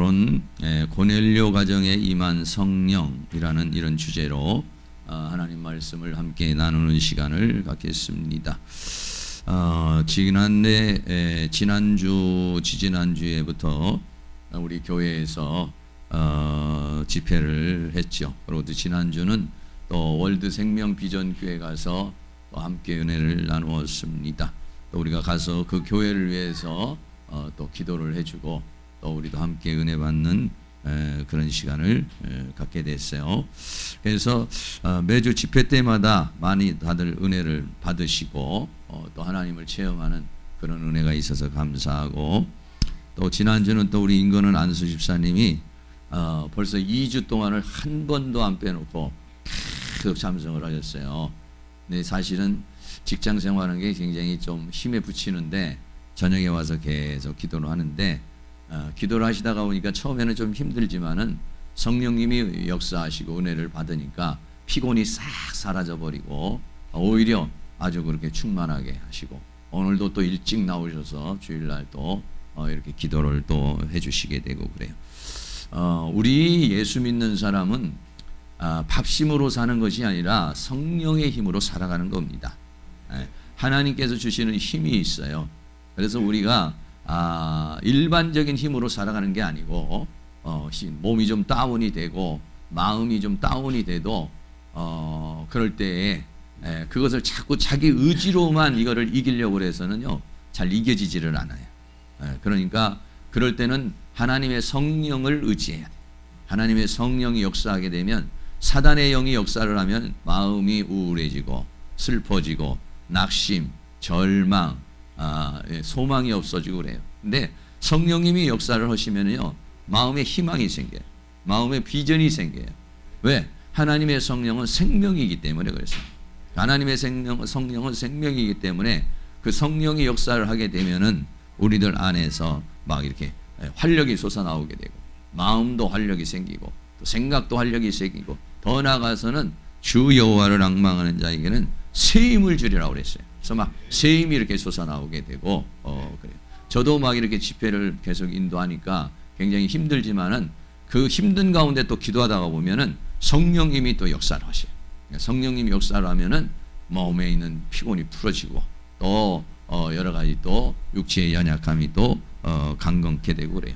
오늘은 고넬료 가정에 임한 성령이라는 이런 주제로 하나님 말씀을 함께 나누는 시간을 갖겠습니다. 지난주, 지지난주에부터 우리 교회에서 집회를 했죠. 그리고 또 지난주는 또 월드 생명 비전 교회 가서 또 함께 은혜를 나누었습니다. 또 우리가 가서 그 교회를 위해서 또 기도를 해주고 또 우리도 함께 은혜 받는 그런 시간을 갖게 됐어요. 그래서 매주 집회 때마다 많이 다들 은혜를 받으시고 또 하나님을 체험하는 그런 은혜가 있어서 감사하고, 또 지난주는 또 우리 인근은 안수 집사님이 벌써 2주 동안을 한 번도 안 빼놓고 계속 참석을 하셨어요. 근데 사실은 직장 생활하는 게 굉장히 좀 힘에 부치는데 저녁에 와서 계속 기도를 하는데, 기도를 하시다가 보니까 처음에는 좀 힘들지만은 성령님이 역사하시고 은혜를 받으니까 피곤이 싹 사라져버리고 오히려 아주 그렇게 충만하게 하시고, 오늘도 또 일찍 나오셔서 주일날 또 이렇게 기도를 또 해주시게 되고 그래요. 우리 예수 믿는 사람은 밥심으로 사는 것이 아니라 성령의 힘으로 살아가는 겁니다. 하나님께서 주시는 힘이 있어요. 그래서 우리가 일반적인 힘으로 살아가는 게 아니고 몸이 좀 다운이 되고 마음이 좀 다운이 돼도 그럴 때에 그것을 자꾸 자기 의지로만 이거를 이기려고 해서는요 잘 이겨지지를 않아요. 그러니까 그럴 때는 하나님의 성령을 의지해야 돼요. 하나님의 성령이 역사하게 되면, 사단의 영이 역사를 하면 마음이 우울해지고 슬퍼지고 낙심, 절망, 소망이 없어지고 그래요. 근데 성령님이 역사를 하시면요 마음에 희망이 생겨요. 마음에 비전이 생겨요. 왜? 하나님의 성령은 생명이기 때문에 그렇습니다. 하나님의 성령은 생명이기 때문에 그 성령이 역사를 하게 되면은 우리들 안에서 막 이렇게 활력이 솟아나오게 되고 마음도 활력이 생기고 또 생각도 활력이 생기고, 더 나아가서는 주 여호와를 앙망하는 자에게는 새 힘을 주리라고 그랬어요. 그래서 막 새 힘이 이렇게 솟아나오게 되고 그래요. 저도 막 이렇게 집회를 계속 인도하니까 굉장히 힘들지만은 그 힘든 가운데 또 기도하다가 보면은 성령님이 또 역사를 하셔요. 성령님이 역사를 하면은 몸에 있는 피곤이 풀어지고 또 여러 가지 또 육체의 연약함이 또 강건케 되고 그래요.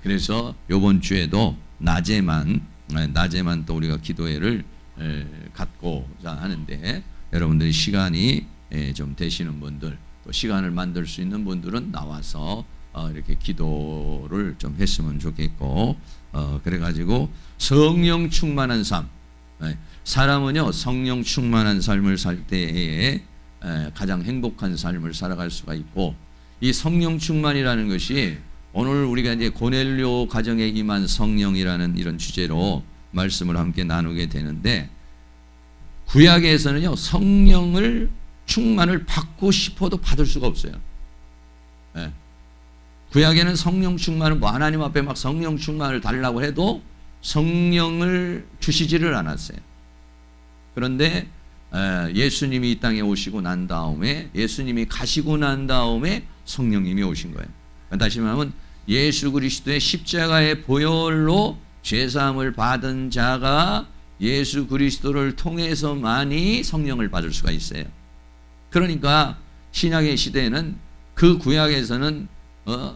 그래서 이번 주에도 낮에만 또 우리가 기도회를 갖고자 하는데, 여러분들이 시간이 좀 되시는 분들, 또 시간을 만들 수 있는 분들은 나와서 이렇게 기도를 좀 했으면 좋겠고, 그래가지고 성령 충만한 삶, 사람은요 성령 충만한 삶을 살 때에 가장 행복한 삶을 살아갈 수가 있고, 이 성령 충만이라는 것이 오늘 우리가 이제 고넬료 가정에 임한 성령이라는 이런 주제로 말씀을 함께 나누게 되는데, 구약에서는요 성령을 충만을 받고 싶어도 받을 수가 없어요. 구약에는 성령 충만을 하나님 앞에 막 성령 충만을 달라고 해도 성령을 주시지를 않았어요. 그런데 예수님이 이 땅에 오시고 난 다음에, 예수님이 가시고 난 다음에 성령님이 오신 거예요. 다시 말하면 예수 그리스도의 십자가의 보혈로 죄사함을 받은 자가 예수 그리스도를 통해서만이 성령을 받을 수가 있어요. 그러니까 신약의 시대에는, 그 구약에서는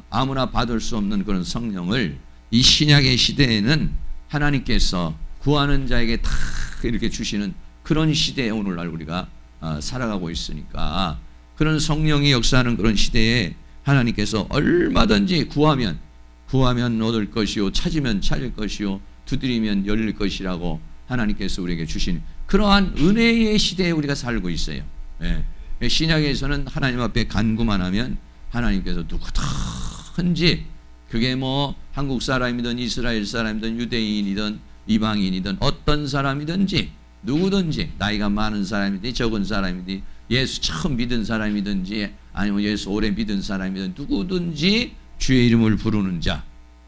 아무나 받을 수 없는 그런 성령을 이 신약의 시대에는 하나님께서 구하는 자에게 다 이렇게 주시는 그런 시대에 오늘날 우리가 살아가고 있으니까, 그런 성령이 역사하는 그런 시대에 하나님께서 얼마든지 구하면 얻을 것이요, 찾으면 찾을 것이요, 두드리면 열릴 것이라고 하나님께서 우리에게 주신 그러한 은혜의 시대에 우리가 살고 있어요. 신약에서는 하나님 앞에 간구만 하면 하나님께서 누구든지, 그게 뭐 한국 사람이든 이스라엘 사람이든 유대인이든 이방인이든 어떤 사람이든지 누구든지, 나이가 많은 사람이든지 적은 사람이든지 예수 처음 믿은 사람이든지 아니면 예수 오래 믿은 사람이든 누구든지 주의 이름을 부르는 자,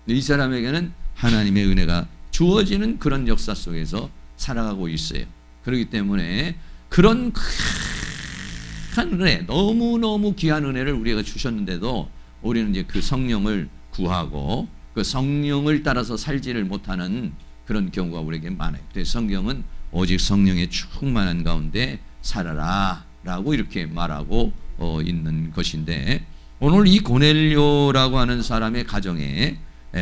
이 사람에게는 하나님의 은혜가 주어지는 그런 역사 속에서 살아가고 있어요. 그렇기 때문에 그런 큰 은혜, 너무너무 귀한 은혜를 우리가 주셨는데도 우리는 이제 그 성령을 구하고 그 성령을 따라서 살지를 못하는 그런 경우가 우리에게 많아요. 그래서 성경은 오직 성령의 충만한 가운데 살아라 라고 이렇게 말하고 있는 것인데, 오늘 이 고넬료라고 하는 사람의 가정에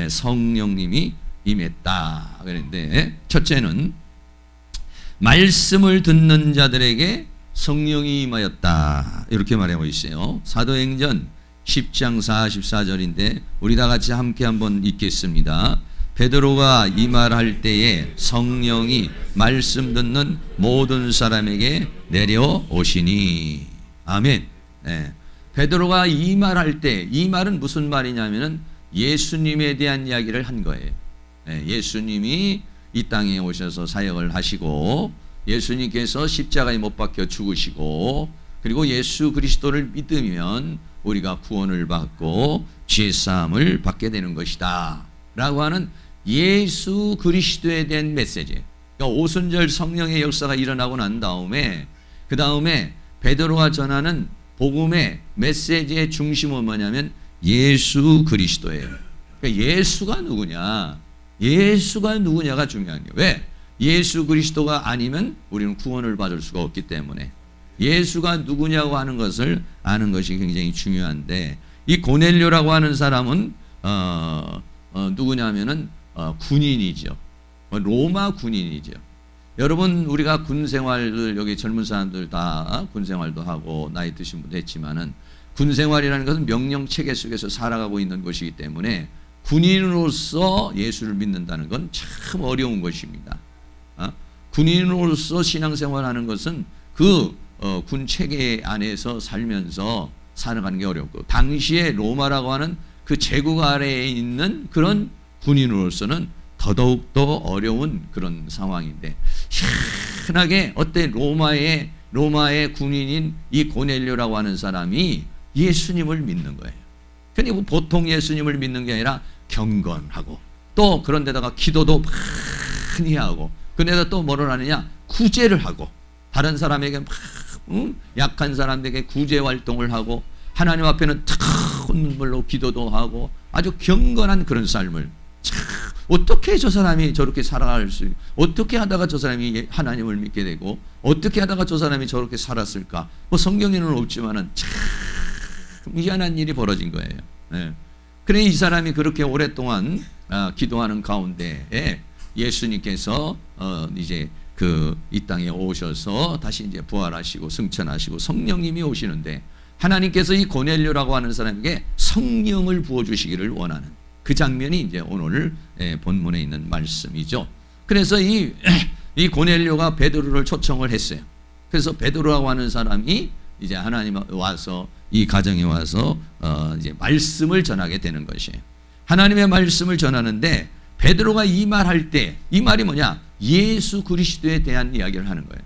성령님이 임했다 그랬는데, 첫째는 말씀을 듣는 자들에게 성령이 임하였다 이렇게 말하고 있어요. 사도행전 10장 44절인데 우리 다 같이 함께 한번 읽겠습니다. 베드로가 이 말할 때에 성령이 말씀 듣는 모든 사람에게 내려오시니. 아멘. 네. 베드로가 이 말할 때, 이 말은 무슨 말이냐면은 예수님에 대한 이야기를 한 거예요. 네. 예수님이 이 땅에 오셔서 사역을 하시고, 예수님께서 십자가에 못 박혀 죽으시고, 그리고 예수 그리스도를 믿으면 우리가 구원을 받고 죄사함을 받게 되는 것이다 라고 하는 예수 그리스도에 대한 메시지. 그러니까 오순절 성령의 역사가 일어나고 난 다음에, 그 다음에 베드로가 전하는 복음의 메시지의 중심은 뭐냐면 예수 그리스도예요. 그러니까 예수가 누구냐, 예수가 누구냐가 중요한 거예요. 왜? 예수 그리스도가 아니면 우리는 구원을 받을 수가 없기 때문에 예수가 누구냐고 하는 것을 아는 것이 굉장히 중요한데, 이 고넬료라고 하는 사람은 누구냐면은 군인이죠. 로마 군인이죠. 여러분, 우리가 군 생활을, 여기 젊은 사람들 다 군 생활도 하고 나이 드신 분도 했지만은, 군 생활이라는 것은 명령 체계 속에서 살아가고 있는 것이기 때문에 군인으로서 예수를 믿는다는 건 참 어려운 것입니다. 군인으로서 신앙생활하는 것은 군 체계 안에서 살면서 살아가는 게 어렵고, 당시에 로마라고 하는 그 제국 아래에 있는 그런 군인으로서는 더더욱 더 어려운 그런 상황인데, 희한하게 어때 로마의 군인인 이 고넬료라고 하는 사람이 예수님을 믿는 거예요. 그러니까 보통 예수님을 믿는 게 아니라 경건하고, 또 그런데다가 기도도 많이 하고, 그런데다 또 뭐를 하느냐, 구제를 하고, 다른 사람에게 막 약한 사람에게 구제 활동을 하고, 하나님 앞에는 뜨거운 눈물로 기도도 하고, 아주 경건한 그런 삶을, 참 어떻게 저 사람이 저렇게 살아갈 수, 어떻게 하다가 저 사람이 하나님을 믿게 되고, 어떻게 하다가 저 사람이 저렇게 살았을까? 뭐 성경에는 없지만은 참 미안한 일이 벌어진 거예요. 네. 그래 이 사람이 그렇게 오랫동안 기도하는 가운데에 예수님께서 이제 이 땅에 오셔서 다시 이제 부활하시고 승천하시고 성령님이 오시는데, 하나님께서 이 고넬료라고 하는 사람에게 성령을 부어주시기를 원하는 그 장면이 이제 오늘 본문에 있는 말씀이죠. 그래서 이 고넬료가 베드로를 초청을 했어요. 그래서 베드로라고 하는 사람이 이제 하나님 와서 이 가정에 와서 이제 말씀을 전하게 되는 것이에요. 하나님의 말씀을 전하는데, 베드로가 이 말할 때, 이 말이 뭐냐? 예수 그리스도에 대한 이야기를 하는 거예요.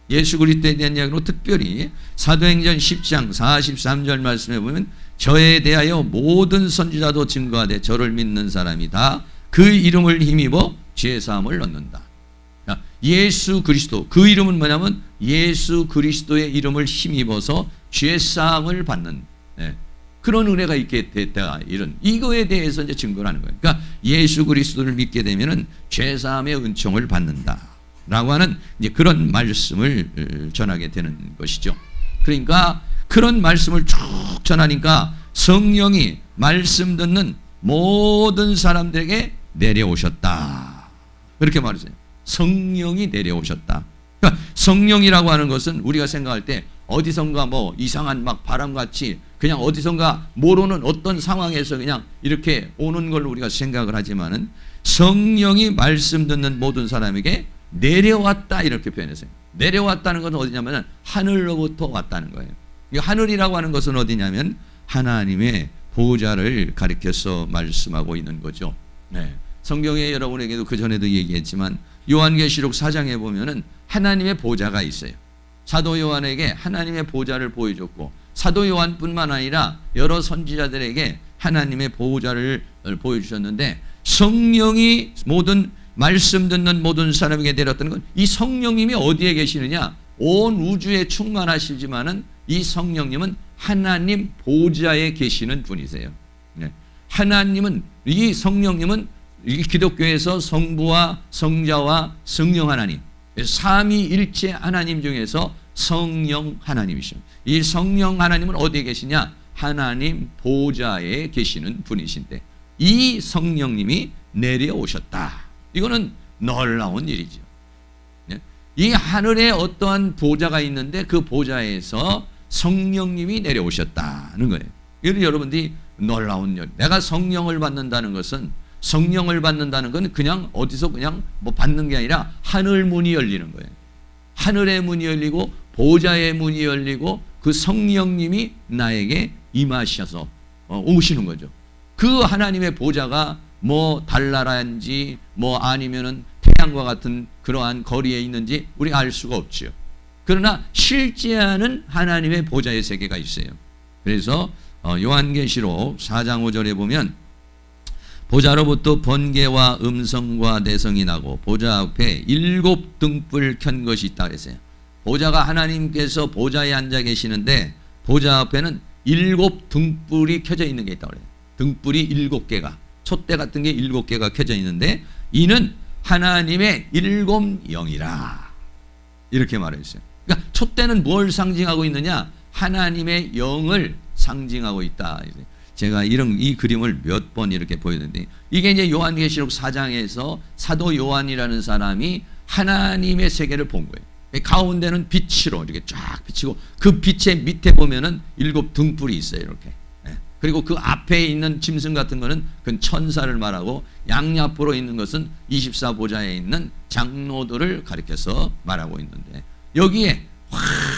예수 그리스도에 대한 이야기로 특별히 사도행전 10장 43절 말씀에 보면, 저에 대하여 모든 선지자도 증거하되 저를 믿는 사람이 다 그 이름을 힘입어 죄사함을 얻는다. 예수 그리스도, 그 이름은 뭐냐면 예수 그리스도의 이름을 힘입어서 죄사함을 받는 그런 은혜가 있게 됐다, 이거에 대해서 이제 증거를 하는 거예요. 그러니까 예수 그리스도를 믿게 되면은 죄사함의 은총을 받는다라고 하는 이제 그런 말씀을 전하게 되는 것이죠. 그러니까 그런 말씀을 쭉 전하니까 성령이 말씀 듣는 모든 사람들에게 내려오셨다. 그렇게 말했어요. 성령이 내려오셨다. 그러니까 성령이라고 하는 것은 우리가 생각할 때 어디선가 뭐 이상한 막 바람같이 그냥 어디선가 모르는 어떤 상황에서 그냥 이렇게 오는 걸로 우리가 생각을 하지만은, 성령이 말씀 듣는 모든 사람에게 내려왔다 이렇게 표현했어요. 내려왔다는 것은 어디냐면 하늘로부터 왔다는 거예요. 하늘이라고 하는 것은 어디냐면 하나님의 보좌를 가리켜서 말씀하고 있는 거죠. 네. 성경에 여러분에게도 그 전에도 얘기했지만 요한계시록 4장에 보면은 하나님의 보좌가 있어요. 사도 요한에게 하나님의 보좌를 보여줬고, 사도 요한뿐만 아니라 여러 선지자들에게 하나님의 보좌를 보여주셨는데, 성령이 모든 말씀 듣는 모든 사람에게 내렸다는 건 이 성령님이 어디에 계시느냐? 온 우주에 충만하시지만은 이 성령님은 하나님 보좌에 계시는 분이세요. 네. 하나님은, 이 성령님은 이 기독교에서 성부와 성자와 성령 하나님, 삼위일체 하나님 중에서 성령 하나님이십니다. 이 성령 하나님은 어디에 계시냐? 하나님 보좌에 계시는 분이신데 이 성령님이 내려오셨다. 이거는 놀라운 일이죠. 이 하늘에 어떠한 보좌가 있는데 그 보좌에서 성령님이 내려오셨다는 거예요. 이건 여러분들이 놀라운 일. 내가 성령을 받는다는 것은, 성령을 받는다는 건 그냥 어디서 그냥 뭐 받는 게 아니라 하늘 문이 열리는 거예요. 하늘의 문이 열리고 보좌의 문이 열리고 그 성령님이 나에게 임하셔서 오시는 거죠. 그 하나님의 보좌가 뭐 달나라인지 뭐 아니면은 태양과 같은 그러한 거리에 있는지 우리가 알 수가 없죠. 그러나 실제하는 하나님의 보좌의 세계가 있어요. 그래서 요한계시록 4장 5절에 보면 보좌로부터 번개와 음성과 내성이 나고 보좌 앞에 7 등불 켠 것이 있다 그랬어요. 보좌가 하나님께서 보좌에 앉아 계시는데 보좌 앞에는 7 등불이 켜져 있는 게 있다고 그래요. 등불이 7개가, 촛대 같은 게 7개가 켜져 있는데 이는 하나님의 7 영이라 이렇게 말했어요. 그러니까 촛대는 뭘 상징하고 있느냐? 하나님의 영을 상징하고 있다. 제가 이 그림을 몇 번 이렇게 보였는데 이게 이제 요한계시록 4장에서 사도 요한이라는 사람이 하나님의 세계를 본 거예요. 가운데는 빛으로 이렇게 쫙 비치고 그 빛의 밑에 보면은 7 등불이 있어요. 이렇게. 그리고 그 앞에 있는 짐승 같은 거는 그건 천사를 말하고 양옆으로 있는 것은 24보좌에 있는 장로들을 가리켜서 말하고 있는데 여기에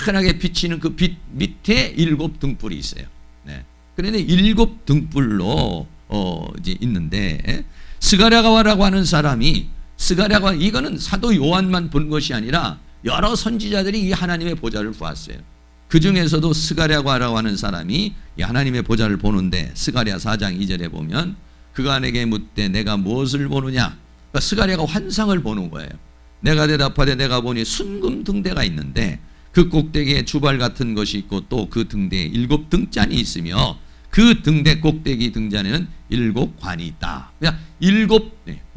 환하게 비치는 그 빛 밑에 7 등불이 있어요. 그런데 7 등불로 이제 있는데 스가랴가와라고 하는 사람이 스가랴가 이거는 사도 요한만 본 것이 아니라 여러 선지자들이 이 하나님의 보좌를 보았어요. 그 중에서도 스가랴가라고 하는 사람이 이 하나님의 보좌를 보는데 스가랴 4장 2절에 보면 그가 내게 묻되 내가 무엇을 보느냐? 그러니까 스가랴가 환상을 보는 거예요. 내가 대답하되 내가 보니 순금 등대가 있는데 그 꼭대기에 주발 같은 것이 있고 또 그 등대에 7 등잔이 있으며 그 등대 꼭대기 등잔에는 7 관이 있다. 그러니까 7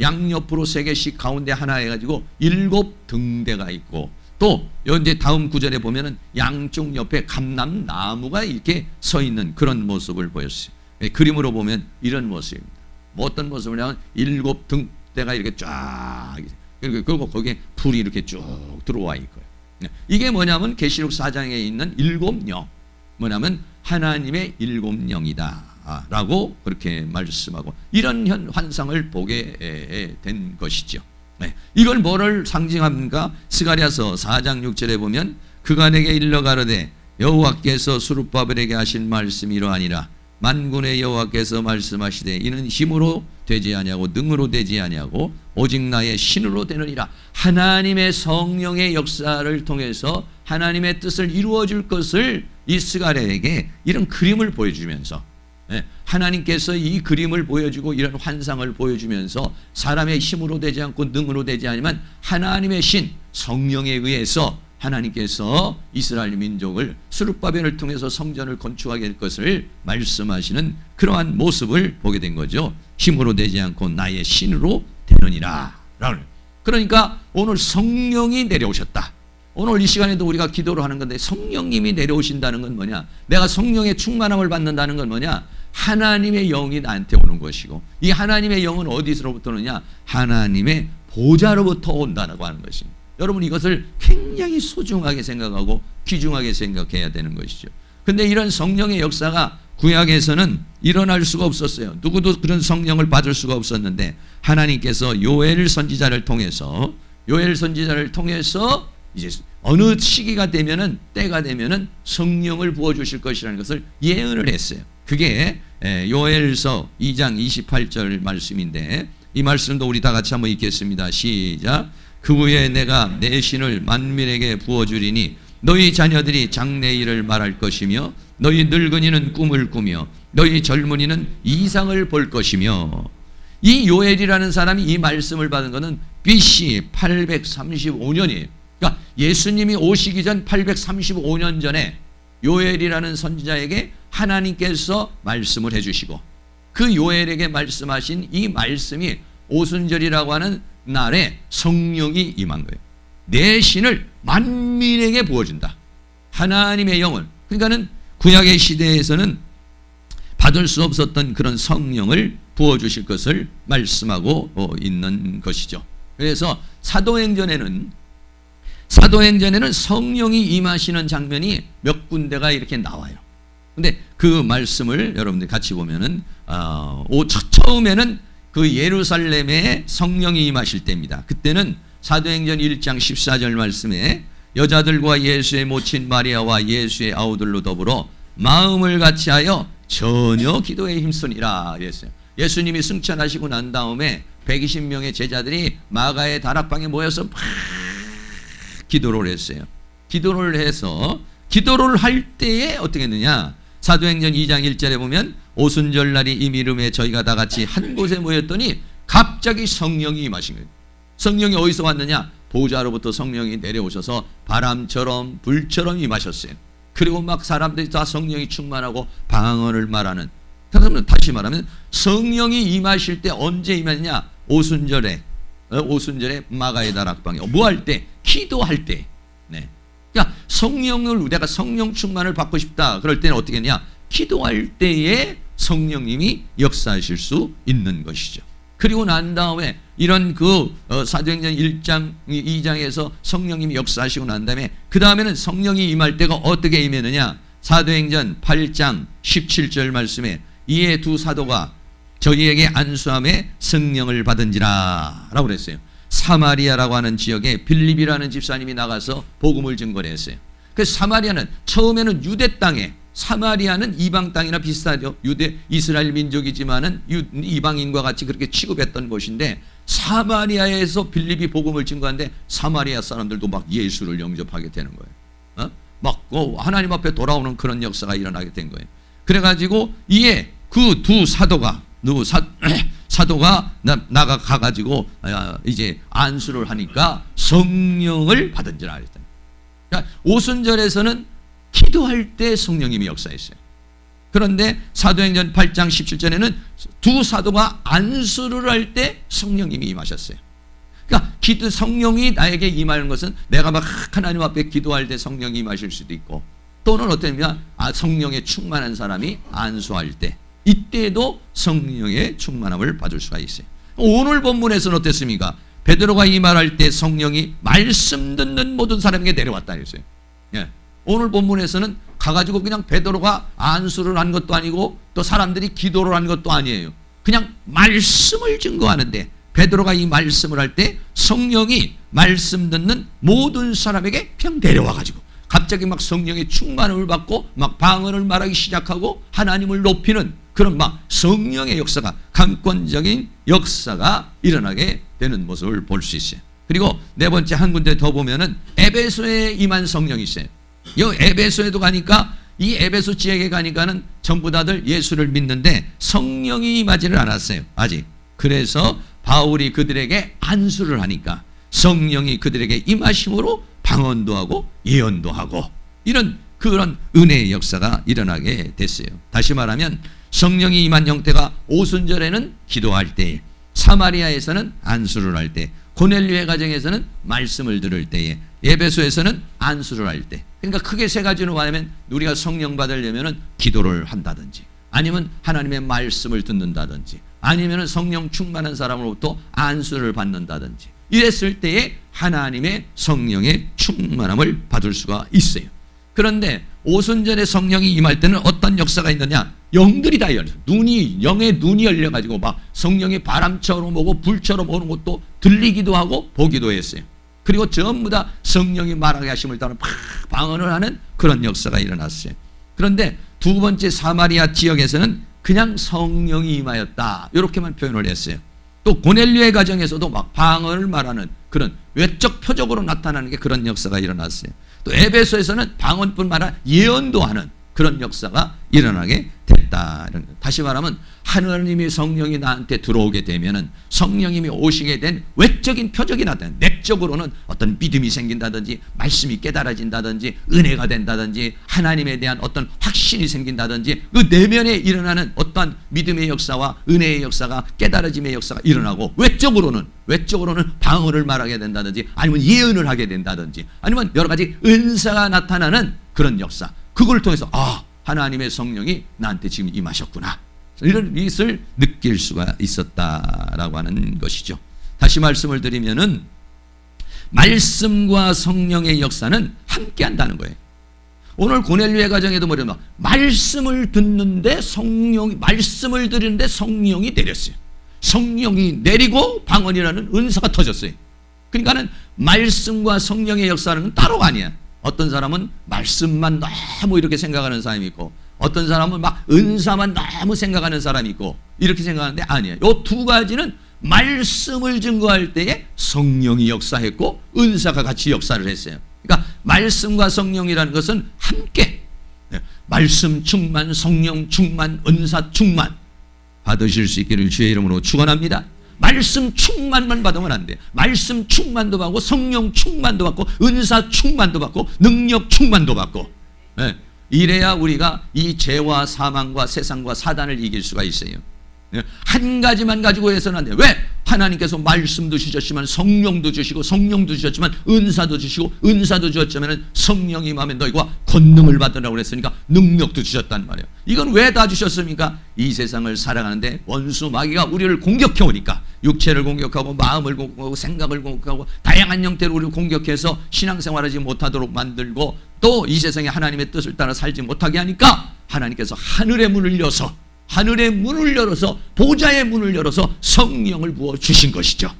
양옆으로 3개씩 가운데 하나 해가지고 7 등대가 있고 또 이제 다음 구절에 보면은 양쪽 옆에 감람나무가 이렇게 서 있는 그런 모습을 보였어요. 그림으로 보면 이런 모습입니다. 뭐 어떤 모습이냐면 7 등대가 이렇게 쫙 그리고 거기에 불이 이렇게 쭉 들어와 있고요. 이게 뭐냐면 계시록 4장에 있는 7 영, 뭐냐면 하나님의 7 영이다 라고 그렇게 말씀하고 이런 환상을 보게 된 것이죠. 이걸 뭐를 상징합니까? 스가랴서 4장 6절에 보면 그가 내게 일러 가로되 여호와께서 스룹바벨에게 하신 말씀이 이러하니라. 만군의 여호와께서 말씀하시되 이는 힘으로 되지 아니하고 능으로 되지 아니하고 오직 나의 신으로 되느니라. 하나님의 성령의 역사를 통해서 하나님의 뜻을 이루어 줄 것을 이 스가랴에게 이런 그림을 보여주면서 하나님께서 이 그림을 보여주고 이런 환상을 보여주면서 사람의 힘으로 되지 않고 능으로 되지 아니면 하나님의 신 성령에 의해서 하나님께서 이스라엘 민족을 스룹바벨을 통해서 성전을 건축하게 될 것을 말씀하시는 그러한 모습을 보게 된 거죠. 힘으로 되지 않고 나의 신으로 되느니라. 그러니까 오늘 성령이 내려오셨다. 오늘 이 시간에도 우리가 기도를 하는 건데 성령님이 내려오신다는 건 뭐냐? 내가 성령의 충만함을 받는다는 건 뭐냐? 하나님의 영이 나한테 오는 것이고 이 하나님의 영은 어디서부터 오느냐? 하나님의 보좌로부터 온다고 하는 것입니다. 여러분 이것을 굉장히 소중하게 생각하고 귀중하게 생각해야 되는 것이죠. 근데 이런 성령의 역사가 구약에서는 일어날 수가 없었어요. 누구도 그런 성령을 받을 수가 없었는데 하나님께서 요엘 선지자를 통해서 이제 어느 시기가 되면은 때가 되면은 성령을 부어 주실 것이라는 것을 예언을 했어요. 그게 요엘서 2장 28절 말씀인데 이 말씀도 우리 다 같이 한번 읽겠습니다. 시작. 그 후에 내가 내 신을 만민에게 부어주리니 너희 자녀들이 장래일을 말할 것이며 너희 늙은이는 꿈을 꾸며 너희 젊은이는 이상을 볼 것이며. 이 요엘이라는 사람이 이 말씀을 받은 것은 BC 835년이에요. 그러니까 예수님이 오시기 전 835년 전에 요엘이라는 선지자에게 하나님께서 말씀을 해주시고 그 요엘에게 말씀하신 이 말씀이 오순절이라고 하는 날에 성령이 임한 거예요. 내 신을 만민에게 부어준다. 하나님의 영을. 그러니까는 구약의 시대에서는 받을 수 없었던 그런 성령을 부어주실 것을 말씀하고 있는 것이죠. 그래서 사도행전에는 성령이 임하시는 장면이 몇 군데가 이렇게 나와요. 근데 그 말씀을 여러분들 같이 보면은 처음에는 그 예루살렘에 성령이 임하실 때입니다. 그때는 사도행전 1장 14절 말씀에 여자들과 예수의 모친 마리아와 예수의 아우들로 더불어 마음을 같이하여 전혀 기도에 힘쓰니라 그랬어요. 예수님이 승천하시고 난 다음에 120명의 제자들이 마가의 다락방에 모여서 막 기도를 했어요. 기도를 해서 기도를 할 때에 어떻게 했느냐? 사도행전 2장 1절에 보면 오순절 날이 이미름에 저희가 다 같이 한 곳에 모였더니 갑자기 성령이 임하신 거예요. 성령이 어디서 왔느냐? 보좌로부터 성령이 내려오셔서 바람처럼 불처럼 임하셨어요. 그리고 막 사람들이 다 성령이 충만하고 방언을 말하는. 다시 말하면 성령이 임하실 때 언제 임하느냐? 오순절에 마가의 다락방에 뭐 할 때? 기도할 때. 네. 그러니까 내가 성령 충만을 받고 싶다. 그럴 때는 어떻게 했냐? 기도할 때에 성령님이 역사하실 수 있는 것이죠. 그리고 난 다음에 이런 사도행전 1장, 2장에서 성령님이 역사하시고 난 다음에 그 다음에는 성령이 임할 때가 어떻게 임했느냐? 사도행전 8장 17절 말씀에 이에 두 사도가 저희에게 안수함에 성령을 받은지라 라고 그랬어요. 사마리아라고 하는 지역에 빌립이라는 집사님이 나가서 복음을 증거를 했어요. 그래서 사마리아는 처음에는 유대 땅에, 사마리아는 이방 땅이나 비슷하죠. 이스라엘 민족이지만은 이방인과 같이 그렇게 취급했던 곳인데 사마리아에서 빌립이 복음을 증거하는데 사마리아 사람들도 막 예수를 영접하게 되는 거예요. 하나님 앞에 돌아오는 그런 역사가 일어나게 된 거예요. 그래가지고 이에 그 두 사도가 가가지고 이제 안수를 하니까 성령을 받은지라 그랬다. 그러니까 오순절에서는 기도할 때 성령님이 역사했어요. 그런데 사도행전 8장 17절에는 두 사도가 안수를 할 때 성령님이 임하셨어요. 그러니까 성령이 나에게 임하는 것은 내가 막 하나님 앞에 기도할 때 성령이 임하실 수도 있고, 또는 어떠냐, 성령에 충만한 사람이 안수할 때, 이때도 성령의 충만함을 받을 수가 있어요. 오늘 본문에서는 어땠습니까? 베드로가 이 말할 때 성령이 말씀 듣는 모든 사람에게 내려왔다 했어요. 예. 오늘 본문에서는 가가지고 그냥 베드로가 안수를 한 것도 아니고 또 사람들이 기도를 한 것도 아니에요. 그냥 말씀을 증거하는데 베드로가 이 말씀을 할 때 성령이 말씀 듣는 모든 사람에게 그냥 내려와가지고 갑자기 막 성령의 충만함을 받고 막 방언을 말하기 시작하고 하나님을 높이는 그런 막 성령의 역사가, 강권적인 역사가 일어나게 되는 모습을 볼 수 있어요. 그리고 네 번째 한 군데 더 보면은 에베소에 임한 성령이 있어요. 이 에베소에도 가니까, 이 에베소 지역에 가니까는 전부 다들 예수를 믿는데 성령이 임하지를 않았어요. 아직. 그래서 바울이 그들에게 안수를 하니까 성령이 그들에게 임하심으로 방언도 하고 예언도 하고 이런 그런 은혜의 역사가 일어나게 됐어요. 다시 말하면 성령이 임한 형태가 오순절에는 기도할 때, 사마리아에서는 안수를 할 때, 고넬료의 가정에서는 말씀을 들을 때에, 에베소에서는 안수를 할 때. 그러니까 크게 세 가지로 말하면 우리가 성령 받으려면 기도를 한다든지, 아니면 하나님의 말씀을 듣는다든지, 아니면 성령 충만한 사람으로부터 안수를 받는다든지, 이랬을 때에 하나님의 성령의 충만함을 받을 수가 있어요. 그런데 오순절에 성령이 임할 때는 어떤 역사가 있느냐? 영들이 다 열려, 영의 눈이 열려가지고 막 성령이 바람처럼 오고 불처럼 오는 것도 들리기도 하고 보기도 했어요. 그리고 전부 다 성령이 말하게 하심을 따라 방언을 하는 그런 역사가 일어났어요. 그런데 두 번째 사마리아 지역에서는 그냥 성령이 임하였다, 이렇게만 표현을 했어요. 또 고넬료의 가정에서도 막 방언을 말하는 그런 외적 표적으로 나타나는 게 그런 역사가 일어났어요. 또 에베소에서는 방언뿐만 아니라 예언도 하는 그런 역사가 일어나게 됐다. 하겠다. 다시 말하면 하나님의 성령이 나한테 들어오게 되면은 성령님이 오시게 된 외적인 표적이 나타나요. 내적으로는 어떤 믿음이 생긴다든지 말씀이 깨달아진다든지 은혜가 된다든지 하나님에 대한 어떤 확신이 생긴다든지 그 내면에 일어나는 어떠한 믿음의 역사와 은혜의 역사가 깨달아짐의 역사가 일어나고 외적으로는 방언을 말하게 된다든지 아니면 예언을 하게 된다든지 아니면 여러 가지 은사가 나타나는 그런 역사, 그걸 통해서 하나님의 성령이 나한테 지금 임하셨구나, 이런 것을 느낄 수가 있었다라고 하는 것이죠. 다시 말씀을 드리면은 말씀과 성령의 역사는 함께 한다는 거예요. 오늘 고넬료의 가정에도 뭐냐면 말씀을 듣는데 말씀을 들으는데 성령이 내렸어요. 성령이 내리고 방언이라는 은사가 터졌어요. 그러니까는 말씀과 성령의 역사는 따로가 아니야. 어떤 사람은 말씀만 너무 이렇게 생각하는 사람이 있고 어떤 사람은 막 은사만 너무 생각하는 사람이 있고 이렇게 생각하는데 아니에요. 이 두 가지는 말씀을 증거할 때에 성령이 역사했고 은사가 같이 역사를 했어요. 그러니까 말씀과 성령이라는 것은 함께 말씀 충만, 성령 충만, 은사 충만 받으실 수 있기를 주의 이름으로 축원합니다. 말씀 충만만 받으면 안 돼. 말씀 충만도 받고 성령 충만도 받고 은사 충만도 받고 능력 충만도 받고 이래야 우리가 이 죄와 사망과 세상과 사단을 이길 수가 있어요. 한 가지만 가지고 해서는 안 돼. 왜? 하나님께서 말씀도 주셨지만 성령도 주시고 성령도 주셨지만 은사도 주시고 은사도 주셨지만 성령이 임하면 너희가 권능을 받으라고 그랬으니까 능력도 주셨단 말이에요. 이건 왜 다 주셨습니까? 이 세상을 살아가는데 원수 마귀가 우리를 공격해 오니까 육체를 공격하고 마음을 공격하고 생각을 공격하고 다양한 형태로 우리를 공격해서 신앙생활하지 못하도록 만들고 또 이 세상에 하나님의 뜻을 따라 살지 못하게 하니까 하나님께서 하늘의 문을 열어서 보좌의 문을 열어서 성령을 부어 주신 것이죠.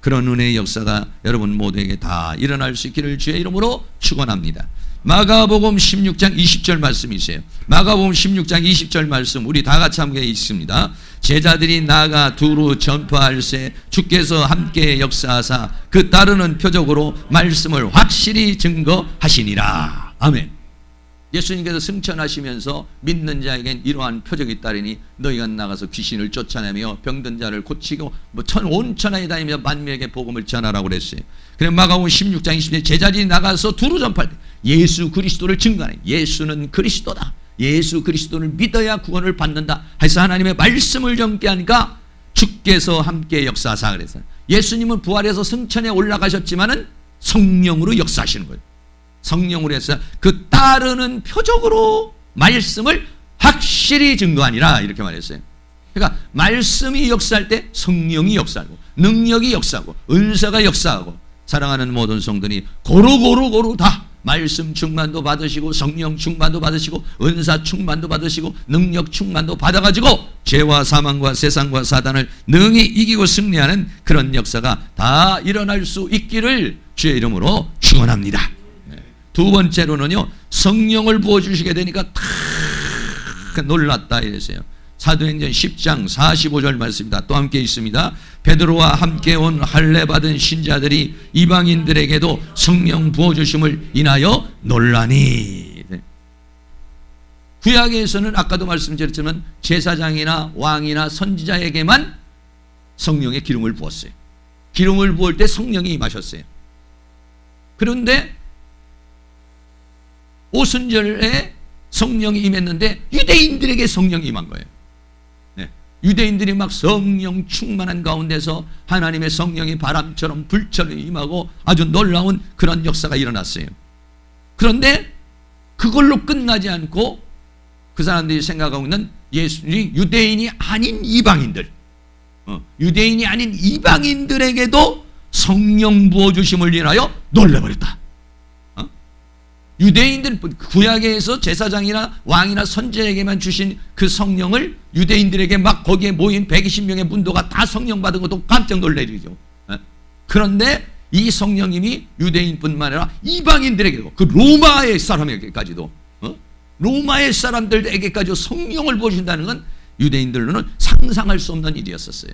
그런 은혜의 역사가 여러분 모두에게 다 일어날 수 있기를 주의 이름으로 축원합니다. 마가복음 16장 20절 말씀이세요. 마가복음 16장 20절 말씀 우리 다 같이 함께 있습니다. 제자들이 나가 두루 전파할세 주께서 함께 역사하사 그 따르는 표적으로 말씀을 확실히 증거하시니라. 아멘. 예수님께서 승천하시면서 믿는 자에겐 이러한 표적이 따르니 너희가 나가서 귀신을 쫓아내며 병든 자를 고치고 온 천하에 다니며 만민에게 복음을 전하라고 그랬어요. 그래 마가복음 16장 20절 제자들이 나가서 두루 전파할 때 예수 그리스도를 증거하네. 예수는 그리스도다. 예수 그리스도를 믿어야 구원을 받는다 해서 하나님의 말씀을 전케 하니까 주께서 함께 역사하사 그랬어요. 예수님은 부활해서 승천에 올라가셨지만은 성령으로 역사하시는 거예요. 성령으로 해서 그 따르는 표적으로 말씀을 확실히 증거하니라 이렇게 말했어요. 그러니까 말씀이 역사할 때 성령이 역사하고 능력이 역사하고 은사가 역사하고 사랑하는 모든 성도들이 고루 다 말씀 충만도 받으시고 성령 충만도 받으시고 은사 충만도 받으시고 능력 충만도 받아가지고 죄와 사망과 세상과 사단을 능히 이기고 승리하는 그런 역사가 다 일어날 수 있기를 주의 이름으로 축원합니다. 두 번째로는요, 성령을 부어주시게 되니까 탁 놀랐다 이랬어요. 사도행전 10장 45절 말씀입니다. 또 함께 있습니다. 베드로와 함께 온 할례 받은 신자들이 이방인들에게도 성령 부어주심을 인하여 놀라니. 구약에서는 아까도 말씀드렸지만 제사장이나 왕이나 선지자에게만 성령의 기름을 부었어요. 기름을 부을 때 성령이 임하셨어요. 그런데 오순절에 성령이 임했는데 유대인들에게 성령이 임한 거예요. 유대인들이 막 성령 충만한 가운데서 하나님의 성령이 바람처럼 불처럼 임하고 아주 놀라운 그런 역사가 일어났어요. 그런데 그걸로 끝나지 않고 그 사람들이 생각하고 있는 유대인이 아닌 이방인들, 유대인이 아닌 이방인들에게도 성령 부어주심을 인하여 놀라버렸다. 유대인들 구약에서 제사장이나 왕이나 선지자에게만 주신 그 성령을 유대인들에게 막 거기에 모인 120명의 문도가 다 성령 받은 것도 깜짝 놀래죠. 그런데 이 성령님이 유대인뿐만 아니라 이방인들에게도 그 로마의 사람에게까지도 로마의 사람들에게까지 성령을 부어주신다는 건 유대인들로는 상상할 수 없는 일이었었어요.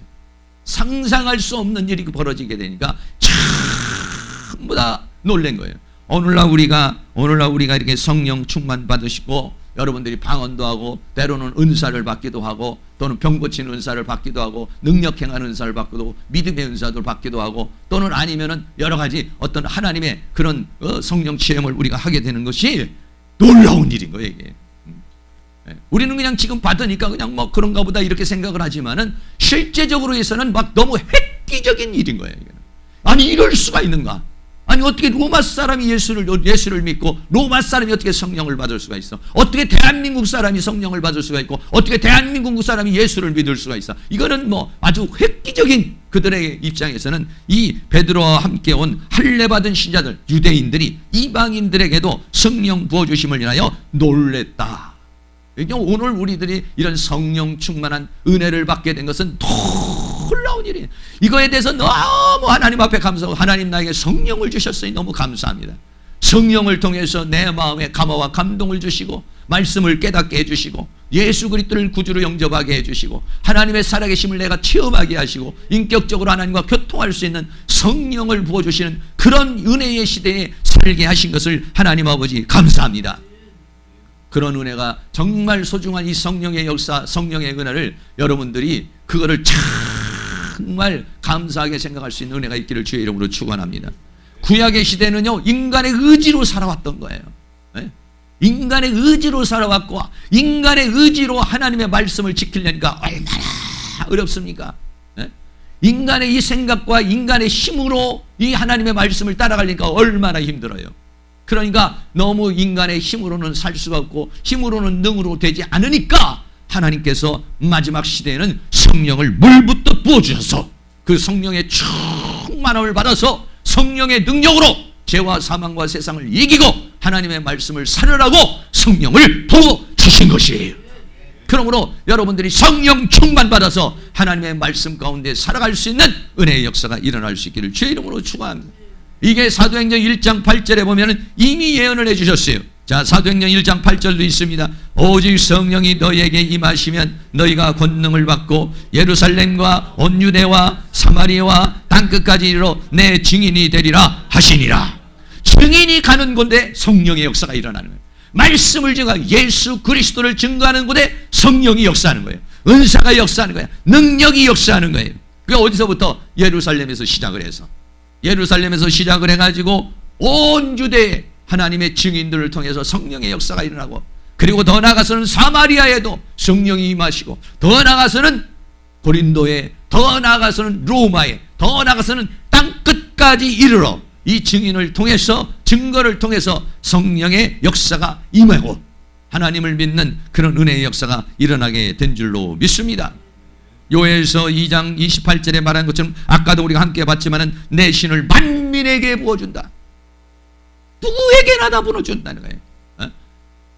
상상할 수 없는 일이 벌어지게 되니까 전부 다 놀란 거예요. 오늘날 우리가 이렇게 성령 충만 받으시고 여러분들이 방언도 하고 때로는 은사를 받기도 하고 또는 병 고치는 은사를 받기도 하고 능력 행하는 은사를 받기도 하고 믿음의 은사도 받기도 하고 또는 아니면은 여러 가지 어떤 하나님의 그런 성령 체험을 우리가 하게 되는 것이 놀라운 일인 거예요, 이게. 우리는 그냥 지금 받으니까 그냥 뭐 그런가 보다 이렇게 생각을 하지만은 실제적으로 해서는 막 너무 획기적인 일인 거예요. 아니 이럴 수가 있는가? 아니 어떻게 로마 사람이 예수를 믿고 로마 사람이 어떻게 성령을 받을 수가 있어? 어떻게 대한민국 사람이 성령을 받을 수가 있고 어떻게 대한민국 사람이 예수를 믿을 수가 있어? 이거는 뭐 아주 획기적인 그들의 입장에서는 이 베드로와 함께 온 할례 받은 신자들 유대인들이 이방인들에게도 성령 부어주심을 인하여 놀랬다. 오늘 우리들이 이런 성령 충만한 은혜를 받게 된 것은 놀라운 일이에요. 이거에 대해서 너무 하나님 앞에 감사하고 하나님 나에게 성령을 주셨으니 너무 감사합니다. 성령을 통해서 내 마음에 감화와 감동을 주시고 말씀을 깨닫게 해주시고 예수 그리스도를 구주로 영접하게 해주시고 하나님의 살아계심을 내가 체험하게 하시고 인격적으로 하나님과 교통할 수 있는 성령을 부어주시는 그런 은혜의 시대에 살게 하신 것을 하나님 아버지 감사합니다. 그런 은혜가 정말 소중한 이 성령의 역사, 성령의 은혜를 여러분들이 그거를 정말 감사하게 생각할 수 있는 은혜가 있기를 주의 이름으로 축원합니다. 구약의 시대는요 인간의 의지로 살아왔던 거예요. 네? 인간의 의지로 살아왔고 인간의 의지로 하나님의 말씀을 지키려니까 얼마나 어렵습니까? 네? 인간의 이 생각과 인간의 힘으로 이 하나님의 말씀을 따라가려니까 얼마나 힘들어요. 그러니까 너무 인간의 힘으로는 살 수가 없고 힘으로는 능으로 되지 않으니까 하나님께서 마지막 시대에는 성령을 물붓듯 부어주셔서 그 성령의 충만함을 받아서 성령의 능력으로 죄와 사망과 세상을 이기고 하나님의 말씀을 살으라고 성령을 부어주신 것이에요. 그러므로 여러분들이 성령 충만받아서 하나님의 말씀 가운데 살아갈 수 있는 은혜의 역사가 일어날 수 있기를 주의 이름으로 축원합니다. 이게 사도행전 1장 8절에 보면 이미 예언을 해주셨어요. 자, 사도행전 1장 8절도 있습니다. 오직 성령이 너희에게 임하시면 너희가 권능을 받고 예루살렘과 온 유대와 사마리아와 땅끝까지 이르러 내 증인이 되리라 하시니라. 증인이 가는 곳에 성령의 역사가 일어나는 거예요. 말씀을 증거 예수 그리스도를 증거하는 곳에 성령이 역사하는 거예요. 은사가 역사하는 거예요. 능력이 역사하는 거예요. 그게 어디서부터? 예루살렘에서 시작을 해서 예루살렘에서 시작을 해가지고 온 유대에 하나님의 증인들을 통해서 성령의 역사가 일어나고 그리고 더 나아가서는 사마리아에도 성령이 임하시고 더 나아가서는 고린도에 더 나아가서는 로마에 더 나아가서는 땅끝까지 이르러 이 증인을 통해서 증거를 통해서 성령의 역사가 임하고 하나님을 믿는 그런 은혜의 역사가 일어나게 된 줄로 믿습니다. 요엘서 2장 28절에 말한 것처럼 아까도 우리가 함께 봤지만은 내 신을 만민에게 부어준다. 누구에게나 다 부어준다는 거예요.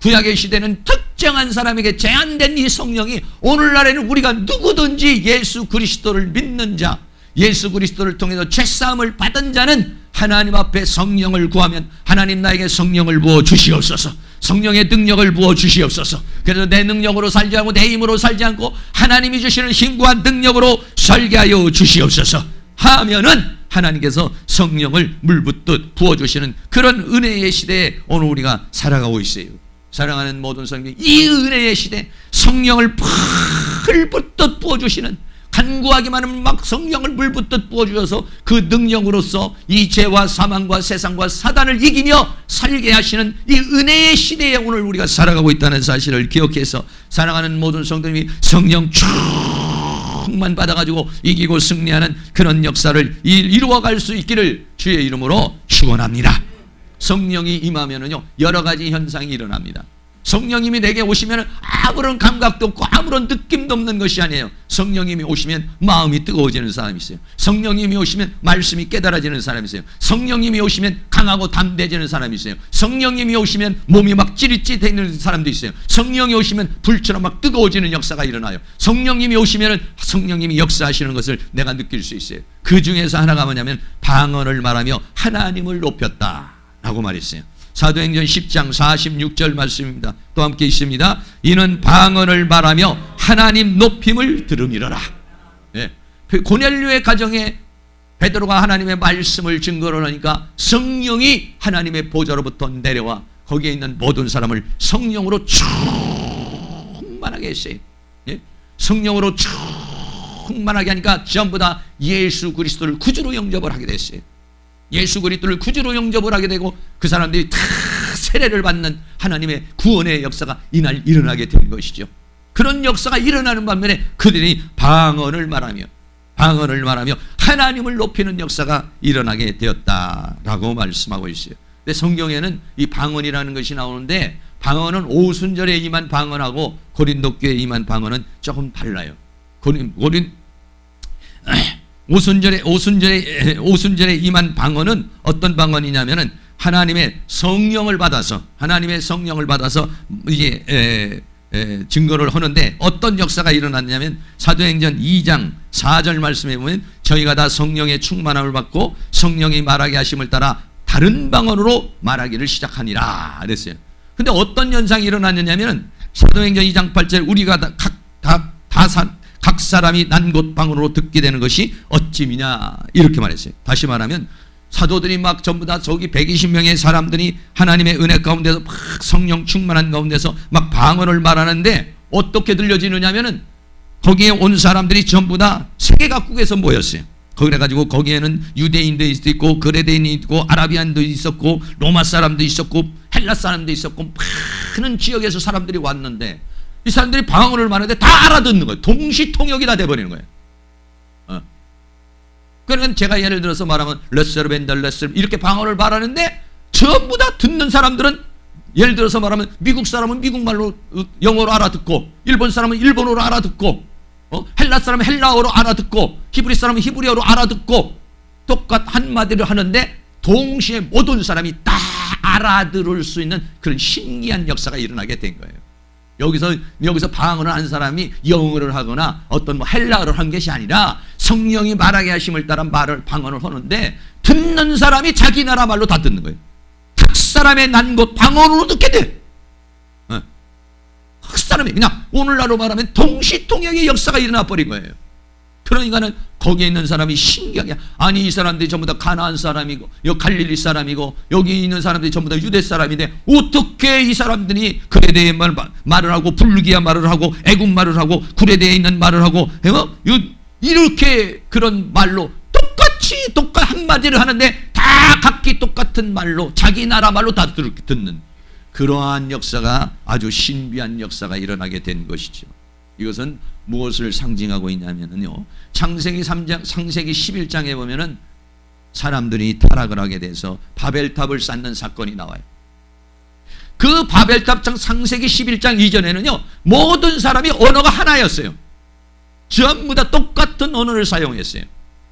구약의 시대는 특정한 사람에게 제한된 이 성령이 오늘날에는 우리가 누구든지 예수 그리스도를 믿는 자, 예수 그리스도를 통해서 죄사함을 받은 자는 하나님 앞에 성령을 구하면 하나님 나에게 성령을 부어 주시옵소서. 성령의 능력을 부어 주시옵소서. 그래서 내 능력으로 살지 않고 내 힘으로 살지 않고 하나님이 주시는 힘과 능력으로 살게 하여 주시옵소서 하면은 하나님께서 성령을 물붓듯 부어주시는 그런 은혜의 시대에 오늘 우리가 살아가고 있어요. 사랑하는 모든 성도님, 이 은혜의 시대 성령을 풀붓듯 부어주시는 간구하기만 하면 막 성령을 물붓듯 부어주셔서 그 능력으로서 이 죄와 사망과 세상과 사단을 이기며 살게 하시는 이 은혜의 시대에 오늘 우리가 살아가고 있다는 사실을 기억해서 사랑하는 모든 성도님이 성령 충만 받아가지고 이기고 승리하는 그런 역사를 이루어갈 수 있기를 주의 이름으로 축원합니다. 성령이 임하면은요 여러 가지 현상이 일어납니다. 성령님이 내게 오시면 아무런 감각도 없고 아무런 느낌도 없는 것이 아니에요. 성령님이 오시면 마음이 뜨거워지는 사람이 있어요. 성령님이 오시면 말씀이 깨달아지는 사람이 있어요. 성령님이 오시면 강하고 담대해지는 사람이 있어요. 성령님이 오시면 몸이 막 찌릿찌릿해지는 사람도 있어요. 성령이 오시면 불처럼 막 뜨거워지는 역사가 일어나요. 성령님이 오시면 성령님이 역사하시는 것을 내가 느낄 수 있어요. 그 중에서 하나가 뭐냐면 방언을 말하며 하나님을 높였다 라고 말했어요. 사도행전 10장 46절 말씀입니다. 또 함께 있습니다. 이는 방언을 말하며 하나님 높임을 들음이러라. 네. 고넬료의 가정에 베드로가 하나님의 말씀을 증거로 하니까 성령이 하나님의 보좌로부터 내려와 거기에 있는 모든 사람을 성령으로 충만하게 했어요. 예? 성령으로 충만하게 하니까 전부 다 예수 그리스도를 구주로 영접을 하게 됐어요. 예수 그리스도를 구주로 영접을 하게 되고 그 사람들이 다 세례를 받는 하나님의 구원의 역사가 이날 일어나게 된 것이죠. 그런 역사가 일어나는 반면에 그들이 방언을 말하며 하나님을 높이는 역사가 일어나게 되었다라고 말씀하고 있어요. 근데 성경에는 이 방언이라는 것이 나오는데 방언은 오순절에 임한 방언하고 고린도 교회에 임한 방언은 조금 달라요. 오순절에 임한 방언은 어떤 방언이냐면은 하나님의 성령을 받아서 이게 증거를 하는데 어떤 역사가 일어났냐면 사도행전 2장 4절 말씀에 보면 저희가 다 성령의 충만함을 받고 성령이 말하게 하심을 따라 다른 방언으로 말하기를 시작하니라 그랬어요. 근데 어떤 현상이 일어났느냐면 사도행전 2장 8절 우리가 각 사람이 난 곳 방언으로 듣게 되는 것이 어찌미냐 이렇게 말했어요. 다시 말하면 사도들이 막 전부 다 저기 120명의 사람들이 하나님의 은혜 가운데서 막 성령 충만한 가운데서 막 방언을 말하는데 어떻게 들려지느냐면은 거기에 온 사람들이 전부 다 세계각국에서 모였어요. 그래가지고 거기에는 유대인도 있고 그레데인도 있고 아라비안도 있었고 로마 사람도 있었고 헬라 사람도 있었고 많은 지역에서 사람들이 왔는데 이 사람들이 방언을 말하는데 다 알아듣는 거예요. 동시통역이 다 돼버리는 거예요. 그러니까 제가 예를 들어서 말하면 레스르벤달레스 이렇게 방언을 말하는데 전부 다 듣는 사람들은 예를 들어서 말하면 미국 사람은 미국말로 영어로 알아듣고 일본 사람은 일본어로 알아듣고 헬라 사람은 헬라어로 알아듣고 히브리 사람은 히브리어로 알아듣고 똑같 한마디를 하는데 동시에 모든 사람이 다 알아들을 수 있는 그런 신기한 역사가 일어나게 된 거예요. 여기서 방언을 한 사람이 영어를 하거나 어떤 헬라어를 한 것이 아니라 성령이 말하게 하심을 따라 방언을 하는데 듣는 사람이 자기 나라 말로 다 듣는 거예요. 각 사람의 난 곳 방언으로 듣게 돼. 각 사람이 그냥 오늘날로 말하면 동시통역의 역사가 일어나 버린 거예요. 그러니까는 거기에 있는 사람이 신기하게 아니 이 사람들이 전부 다 가나안 사람이고 여기 갈릴리 사람이고 여기 있는 사람들이 전부 다 유대 사람인데 어떻게 이 사람들이 그레데의 말을 하고 불루기아 말을 하고 애굽 말을 하고 구레데에 있는 말을 하고 이렇게 그런 말로 똑같이 한마디를 하는데 다 각기 똑같은 말로 자기 나라 말로 다 듣는 그러한 역사가 아주 신비한 역사가 일어나게 된 것이죠. 이것은 무엇을 상징하고 있냐면요. 창세기 11장에 보면은 사람들이 타락을 하게 돼서 바벨탑을 쌓는 사건이 나와요. 그 바벨탑 창세기 11장 이전에는요. 모든 사람이 언어가 하나였어요. 전부 다 똑같은 언어를 사용했어요.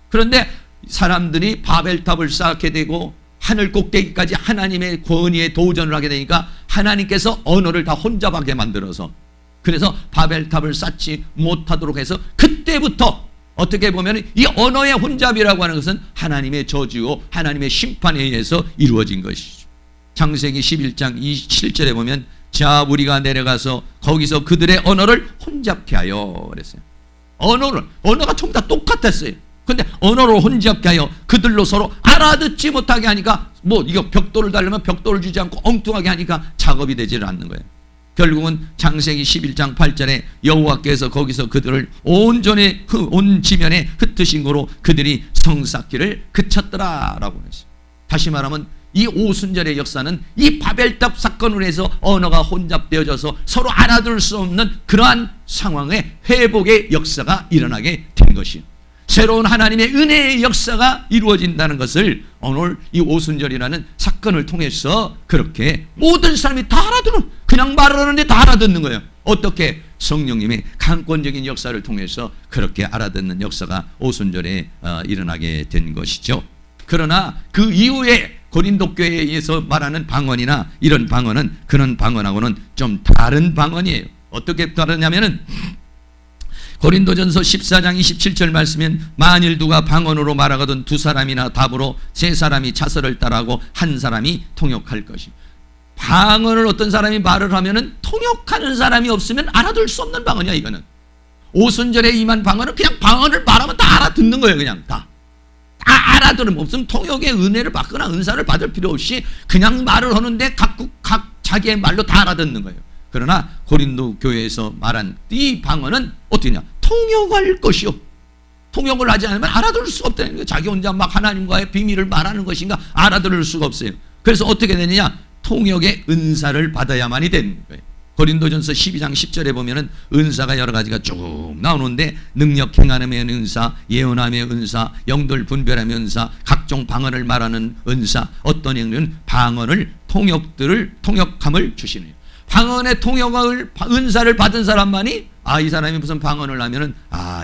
그런데 사람들이 바벨탑을 쌓게 되고 하늘 꼭대기까지 하나님의 권위에 도전을 하게 되니까 하나님께서 언어를 다 혼잡하게 만들어서 그래서 바벨탑을 쌓지 못하도록 해서 그때부터 어떻게 보면 이 언어의 혼잡이라고 하는 것은 하나님의 저주요 하나님의 심판에 의해서 이루어진 것이죠. 창세기 11장 27절에 보면 자 우리가 내려가서 거기서 그들의 언어를 혼잡케 하여 그랬어요. 언어가 전부 다 똑같았어요. 근데 언어를 혼잡케 하여 그들로 서로 알아듣지 못하게 하니까 이거 벽돌을 달려면 벽돌을 주지 않고 엉뚱하게 하니까 작업이 되지를 않는 거예요. 결국은 창세기 11장 8절에 여호와께서 거기서 그들을 온 지면에 흩으신 거로 그들이 성 쌓기를 그쳤더라라고 했어요. 다시 말하면 이 오순절의 역사는 이 바벨탑 사건으로 해서 언어가 혼잡되어져서 서로 알아들을 수 없는 그러한 상황의 회복의 역사가 일어나게 된 것이에요. 새로운 하나님의 은혜의 역사가 이루어진다는 것을 오늘 이 오순절이라는 사건을 통해서 그렇게 모든 사람이 다 알아들은 그냥 말을 하는데 다 알아듣는 거예요. 어떻게? 성령님의 강권적인 역사를 통해서 그렇게 알아듣는 역사가 오순절에 일어나게 된 것이죠. 그러나 그 이후에 고린도 교회에서 말하는 방언이나 이런 방언은 그런 방언하고는 좀 다른 방언이에요. 어떻게 다르냐면은 고린도전서 14장 27절 말씀은 만일 누가 방언으로 말하거든 두 사람이나 답으로 세 사람이 차서를 따라하고 한 사람이 통역할 것이다. 방언을 어떤 사람이 말을 하면은 통역하는 사람이 없으면 알아들 수 없는 방언이야. 이거는 오순절에 임한 방언은 그냥 방언을 말하면 다 알아듣는 거예요. 그냥 다. 다 알아들으면 무슨 통역의 은혜를 받거나 은사를 받을 필요 없이 그냥 말을 하는데 각 자기의 말로 다 알아듣는 거예요. 그러나 고린도 교회에서 말한 이 방언은 어떻게냐? 통역할 것이요. 통역을 하지 않으면 알아들을 수가 없다는 거예요. 자기 혼자 막 하나님과의 비밀을 말하는 것인가 알아들을 수가 없어요. 그래서 어떻게 되느냐? 통역의 은사를 받아야만이 되는 거예요. 고린도전서 12장 10절에 보면은 은사가 여러 가지가 쭉 나오는데 능력 행하는 은사, 예언함의 은사, 영들 분별함의 은사, 각종 방언을 말하는 은사, 어떤 행위는 방언을 통역함을 주시네요. 방언의 통역을 은사를 받은 사람만이 이 사람이 무슨 방언을 하면은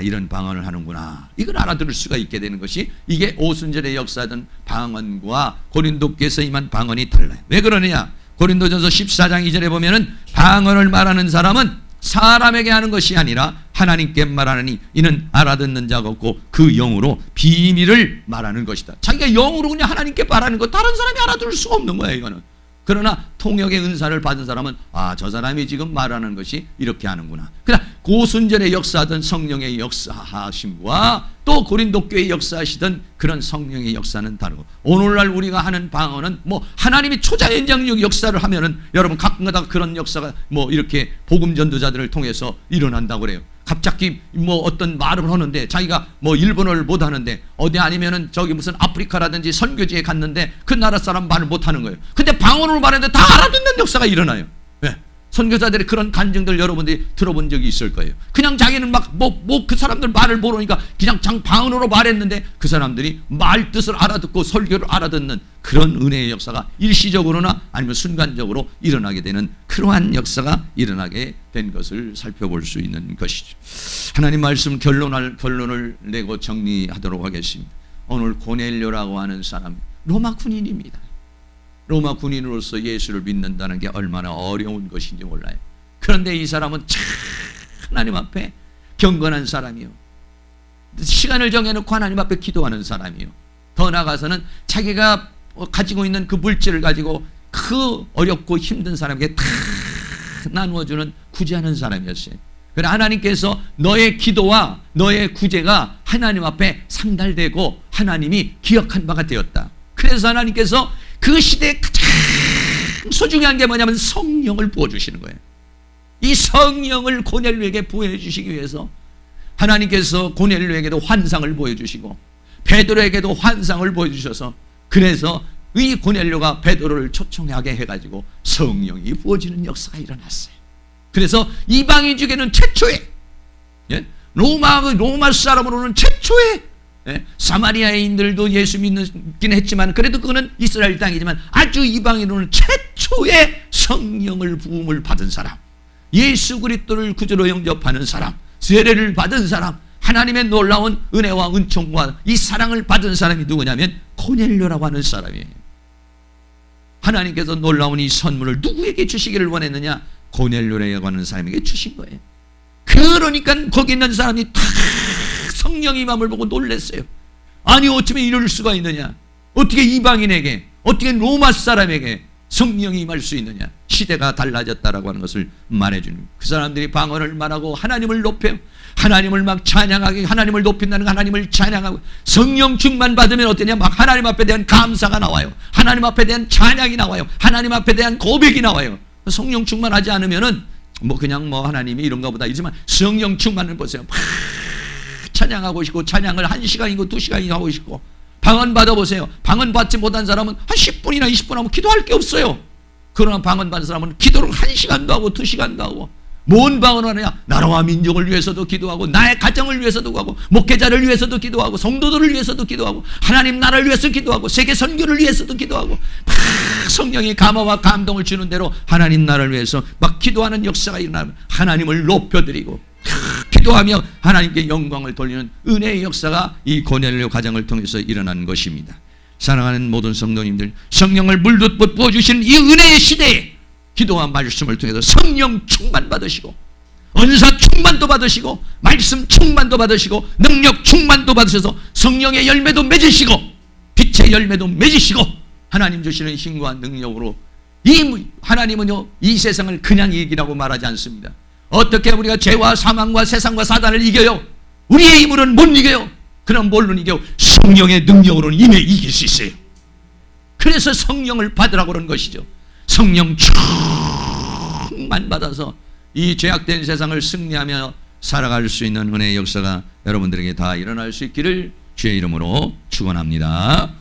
이런 방언을 하는구나, 이걸 알아들을 수가 있게 되는 것이, 이게 오순절의 역사든 방언과 고린도께서 임한 방언이 달라요. 왜 그러느냐? 고린도전서 14장 2절에 보면은 방언을 말하는 사람은 사람에게 하는 것이 아니라 하나님께 말하느니 이는 알아듣는 자가 없고 그 영으로 비밀을 말하는 것이다. 자기가 영으로 그냥 하나님께 말하는 거 다른 사람이 알아들을 수가 없는 거예요, 이거는. 그러나 통역의 은사를 받은 사람은 저 사람이 지금 말하는 것이 이렇게 하는구나. 그러나 고순절의 역사하던 성령의 역사하심과 또 고린도 교회의 역사하시던 그런 성령의 역사는 다르고, 오늘날 우리가 하는 방언은 하나님이 초자연적 역사를 하면은 여러분 가끔가다 그런 역사가 이렇게 복음 전도자들을 통해서 일어난다고 그래요. 갑자기 어떤 말을 하는데 자기가 일본어를 못 하는데 어디 아니면은 저기 무슨 아프리카라든지 선교지에 갔는데 그 나라 사람 말을 못 하는 거예요. 근데 방언으로 말하는데 다 알아듣는 역사가 일어나요. 왜? 선교사들의 그런 간증들 여러분들이 들어본 적이 있을 거예요. 그냥 자기는 그 사람들 말을 모르니까 그냥 방언으로 말했는데 그 사람들이 말 뜻을 알아듣고 설교를 알아듣는 그런 은혜의 역사가 일시적으로나 아니면 순간적으로 일어나게 되는 그러한 역사가 일어나게 된 것을 살펴볼 수 있는 것이죠. 하나님 말씀 결론을 내고 정리하도록 하겠습니다. 오늘 고넬료라고 하는 사람, 로마 군인입니다. 로마 군인으로서 예수를 믿는다는 게 얼마나 어려운 것인지 몰라요. 그런데 이 사람은 참 하나님 앞에 경건한 사람이요, 시간을 정해놓고 하나님 앞에 기도하는 사람이요, 더 나아가서는 자기가 가지고 있는 그 물질을 가지고 그 어렵고 힘든 사람에게 다 나누어주는 구제하는 사람이었어요. 그러나 하나님께서 너의 기도와 너의 구제가 하나님 앞에 상달되고 하나님이 기억한 바가 되었다. 그래서 하나님께서 그 시대에 가장 소중한 게 뭐냐면 성령을 부어주시는 거예요. 이 성령을 고넬료에게 부어해 주시기 위해서 하나님께서 고넬료에게도 환상을 보여주시고 베드로에게도 환상을 보여주셔서, 그래서 이 고넬료가 베드로를 초청하게 해가지고 성령이 부어지는 역사가 일어났어요. 그래서 이방인 중에는 최초의, 로마 사람으로는 최초의, 사마리아인들도 예수 믿긴 했지만 그래도 그거는 이스라엘 땅이지만 아주 이방인으로는 최초의 성령을 부음을 받은 사람, 예수 그리스도를 구주로 영접하는 사람, 세례를 받은 사람, 하나님의 놀라운 은혜와 은총과 이 사랑을 받은 사람이 누구냐면 고넬료라고 하는 사람이에요. 하나님께서 놀라운 이 선물을 누구에게 주시기를 원했느냐? 고넬료라고 하는 사람에게 주신 거예요. 그러니까 거기 있는 사람이 다 성령의 임함을 보고 놀랐어요. 아니 어쩌면 이럴 수가 있느냐? 어떻게 이방인에게, 어떻게 로마 사람에게 성령이 임할 수 있느냐? 시대가 달라졌다라고 하는 것을 말해주는, 그 사람들이 방언을 말하고 하나님을 높여요. 하나님을 막 찬양하게, 하나님을 높인다는 하나님을 찬양하고, 성령 충만 받으면 어떠냐? 막 하나님 앞에 대한 감사가 나와요. 하나님 앞에 대한 찬양이 나와요. 하나님 앞에 대한 고백이 나와요. 성령 충만하지 않으면은 그냥 하나님이 이런가 보다 이러지만, 성령 충만을 보세요. 막 찬양하고 싶고, 찬양을 1시간이고 2시간이고 하고 싶고, 방언 받아보세요. 방언 받지 못한 사람은 한 10분이나 20분 하면 기도할 게 없어요. 그러나 방언 받은 사람은 기도를 1시간도 하고 2시간도 하고, 뭔 방언을 하느냐? 나라와 민족을 위해서도 기도하고, 나의 가정을 위해서도 하고, 목회자를 위해서도 기도하고, 성도들을 위해서도 기도하고, 하나님 나라를 위해서 기도하고, 세계 선교를 위해서도 기도하고, 막 성령의 감화와 감동을 주는 대로 하나님 나라를 위해서 막 기도하는 역사가 일어나면 하나님을 높여드리고 기도하며 하나님께 영광을 돌리는 은혜의 역사가 이 고넬료 가정을 통해서 일어난 것입니다. 사랑하는 모든 성도님들, 성령을 물붓 부어주시는 이 은혜의 시대에 기도와 말씀을 통해서 성령 충만 받으시고, 은사 충만도 받으시고, 말씀 충만도 받으시고, 능력 충만도 받으셔서 성령의 열매도 맺으시고, 빛의 열매도 맺으시고, 하나님 주시는 힘과 능력으로, 이 하나님은요 이 세상을 그냥 이기라고 말하지 않습니다. 어떻게 우리가 죄와 사망과 세상과 사단을 이겨요? 우리의 힘으로는 못 이겨요. 그럼 뭘로 이겨요? 성령의 능력으로는 임해 이길 수 있어요. 그래서 성령을 받으라고 그런 것이죠. 성령 충만 받아서 이 죄악된 세상을 승리하며 살아갈 수 있는 은혜의 역사가 여러분들에게 다 일어날 수 있기를 주의 이름으로 축원합니다.